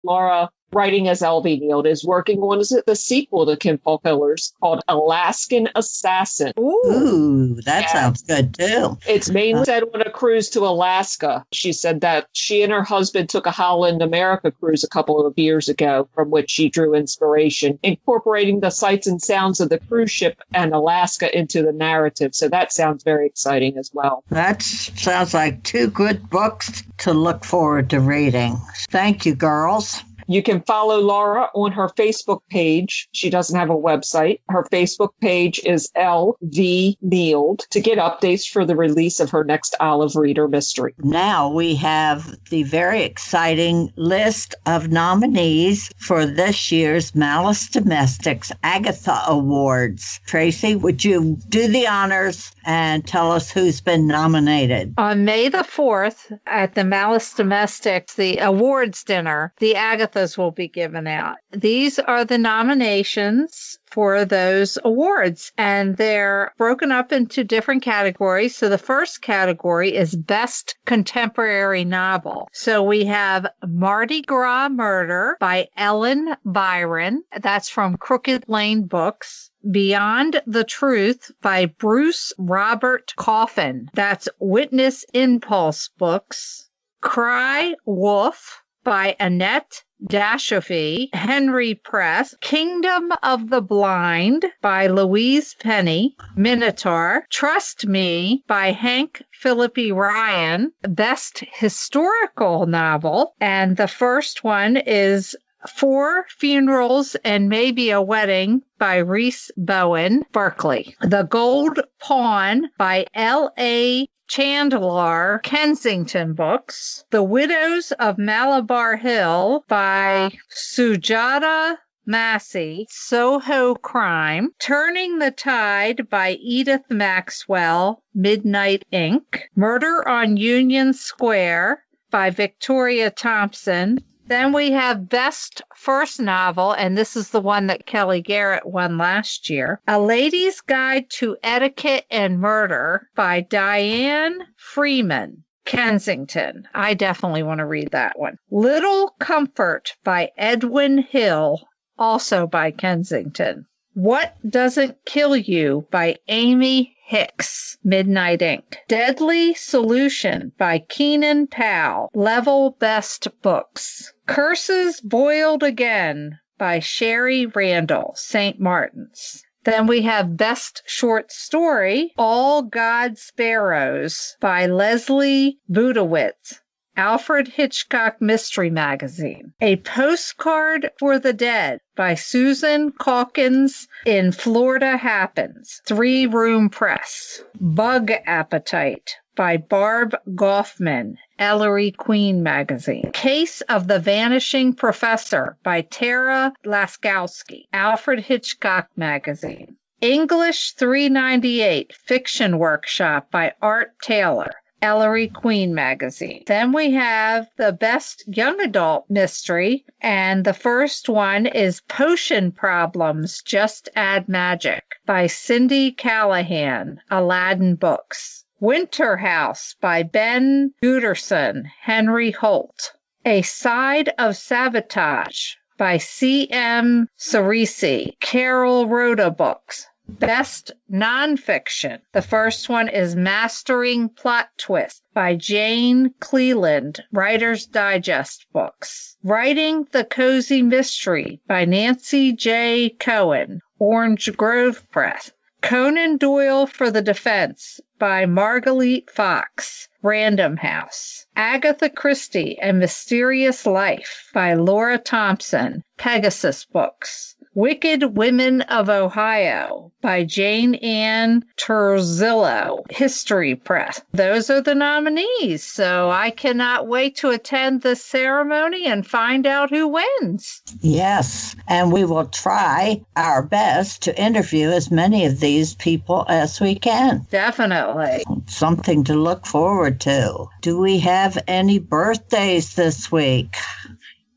Laura, writing as L.V. Nield, is working on the sequel to KINFOLK Killers called Alaskan Assassin. Ooh, that sounds good too. It's mainly set on a cruise to Alaska. She said that she and her husband took a Holland America cruise a couple of years ago, from which she drew inspiration, incorporating the sights and sounds of the cruise ship and Alaska into the narrative. So that sounds very exciting as well. That sounds like two good books to look forward to reading. Thank you, girls. You can follow Laura on her Facebook page. She doesn't have a website. Her Facebook page is LV Nield to get updates for the release of her next Olive Reader mystery. Now we have the very exciting list of nominees for this year's Malice Domestics Agatha Awards. Tracy, would you do the honors and tell us who's been nominated? On May the 4th at the Malice Domestics, the awards dinner, the Agatha will be given out. These are the nominations for those awards, and they're broken up into different categories. So the first category is Best Contemporary Novel. So we have Mardi Gras Murder by Ellen Byron. That's from Crooked Lane Books. Beyond the Truth by Bruce Robert Coffin. That's Witness Impulse Books. Cry Wolf by Annette Dashofie, Henry Press. Kingdom of the Blind by Louise Penny, Minotaur. Trust Me by Hank Philippi Ryan, Best Historical Novel. And the first one is Four Funerals and Maybe a Wedding by Reese Bowen, Berkeley. The Gold Pawn by L.A. Chandler, Kensington Books. The Widows of Malabar Hill by Sujata Massey, Soho Crime. Turning the Tide by Edith Maxwell, Midnight Ink. Murder on Union Square by Victoria Thompson. Then we have Best First Novel, and this is the one that Kellye Garrett won last year. A Lady's Guide to Etiquette and Murder by Diane Freeman, Kensington. I definitely want to read that one. Little Comfort by Edwin Hill, also by Kensington. What Doesn't Kill You by Amy Hicks, Midnight Ink. Deadly Solution by Keenan Powell, Level Best Books. Curses Boiled Again by Sherry Randall, St. Martin's. Then we have Best Short Story, All God's Sparrows by Leslie Budowitz, Alfred Hitchcock Mystery Magazine. A Postcard for the Dead by Susan Calkins in Florida Happens, 3 Room Press. Bug Appetite by Barb Goffman, Ellery Queen Magazine. Case of the Vanishing Professor by Tara Laskowski, Alfred Hitchcock Magazine. English 398, Fiction Workshop by Art Taylor, Ellery Queen Magazine. Then we have the Best Young Adult Mystery, and the first one is Potion Problems, Just Add Magic by Cindy Callahan, Aladdin Books. Winter House by Ben Guterson, Henry Holt. A Side of Sabotage by C.M. Cerisi, Carol Rhoda Books. Best Nonfiction. The first one is Mastering Plot Twist by Jane Cleland, Writer's Digest Books. Writing the Cozy Mystery by Nancy J. Cohen, Orange Grove Press. Conan Doyle for the Defense by Margalit Fox, Random House. Agatha Christie and Mysterious Life by Laura Thompson, Pegasus Books. Wicked Women of Ohio by Jane Ann Turzillo, History Press. Those are the nominees, so I cannot wait to attend this ceremony and find out who wins. Yes, and we will try our best to interview as many of these people as we can. Definitely. Something to look forward to. Do we have any birthdays this week?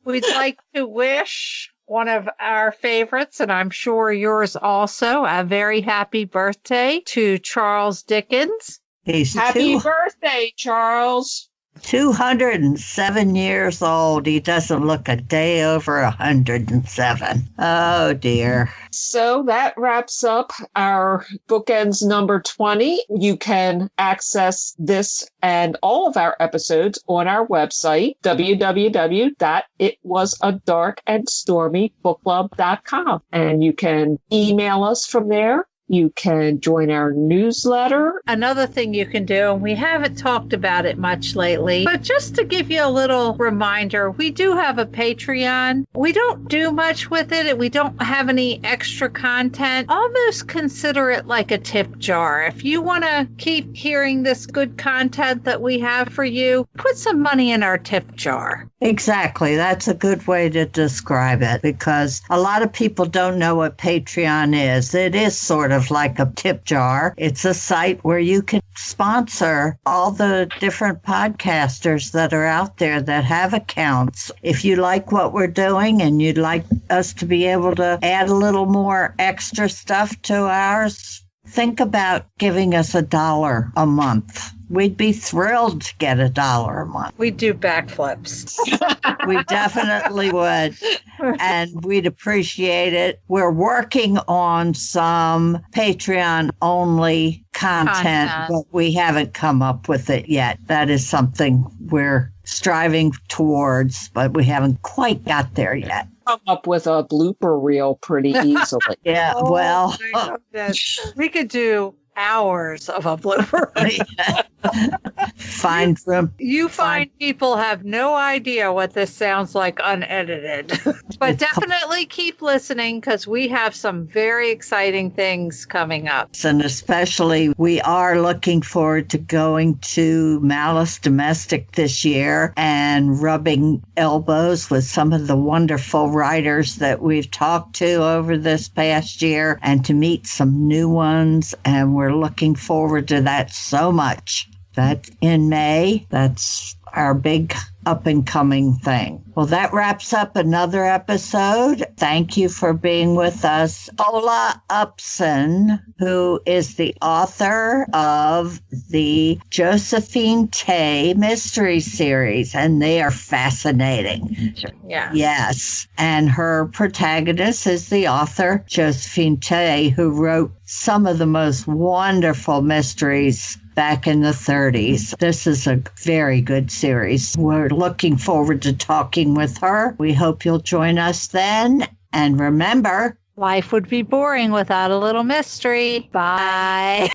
We'd like to wish one of our favorites, and I'm sure yours also, a very happy birthday to Charles Dickens. Happy birthday, Charles. 207 years old. He doesn't look a day over 107. Oh, dear. So that wraps up our Bookends number 20. You can access this and all of our episodes on our website, www.itwasadarkandstormybookclub.com. And you can email us from there. You can join our newsletter. Another thing you can do, and we haven't talked about it much lately, but just to give you a little reminder, we do have a Patreon. We don't do much with it. We don't have any extra content. Almost consider it like a tip jar. If you want to keep hearing this good content that we have for you, put some money in our tip jar. Exactly. That's a good way to describe it, because a lot of people don't know what Patreon is. It is sort of like a tip jar. It's a site where you can sponsor all the different podcasters that are out there that have accounts. If you like what we're doing and you'd like us to be able to add a little more extra stuff to ours, think about giving us $1 a month. We'd be thrilled to get $1 a month. We'd do backflips. We definitely would. And we'd appreciate it. We're working on some Patreon-only content, but we haven't come up with it yet. That is something we're striving towards, but we haven't quite got there yet. Come up with a blooper reel pretty easily. Yeah, well. We could do hours of a blooper. You find people have no idea what this sounds like unedited. But definitely keep listening, because we have some very exciting things coming up. And especially we are looking forward to going to Malice Domestic this year and rubbing elbows with some of the wonderful writers that we've talked to over this past year, and to meet some new ones. And we're looking forward to that so much. That's in May. That's our big up-and-coming thing. Well, that wraps up another episode. Thank you for being with us. Ola Upson, who is the author of the Josephine Tay mystery series, and they are fascinating. Yeah. Yes. And her protagonist is the author, Josephine Tay, who wrote some of the most wonderful mysteries back in the 30s. This is a very good series. We're looking forward to talking with her. We hope you'll join us then. And remember, life would be boring without a little mystery. Bye.